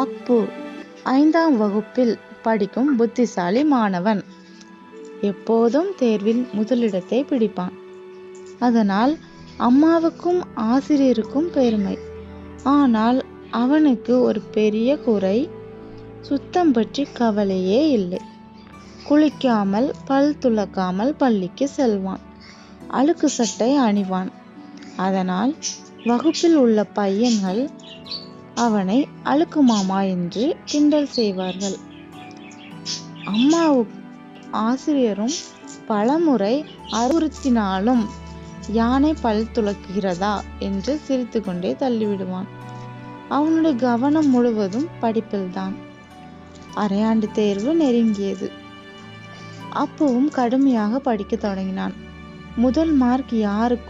அப்பு 5ஆம் வகுப்பில் படிக்கும் புத்திசாலி மாணவன். எப்போதும் தேர்வில் முதலிடத்தை பிடிப்பான். அதனால் அம்மாவுக்கும் ஆசிரியருக்கும் பெருமை. ஆனால் அவனுக்கு ஒரு பெரிய குறை, சுத்தம் பற்றி கவலையே இல்லை. குளிக்காமல் பல் துலக்காமல் பள்ளிக்கு செல்வான். அழுக்கு சட்டை அணிவான். அதனால் வகுப்பில் உள்ள பையன்கள் அவனை அழுக்கு மாமா என்று கிண்டல் செய்வார்கள். அம்மாவும் ஆசிரியரும் பலமுறை அறிவுறுத்தினாலும் யானை பல் துலக்குகிறதா என்று சிரித்து கொண்டே தள்ளிவிடுவான். அவனுடைய கவனம் முழுவதும் படிப்பில்தான். அரையாண்டு தேர்வு நெருங்கியது. அப்புவும் கடுமையாக படிக்க தொடங்கினான். முதல் மார்க் யாருக்கும்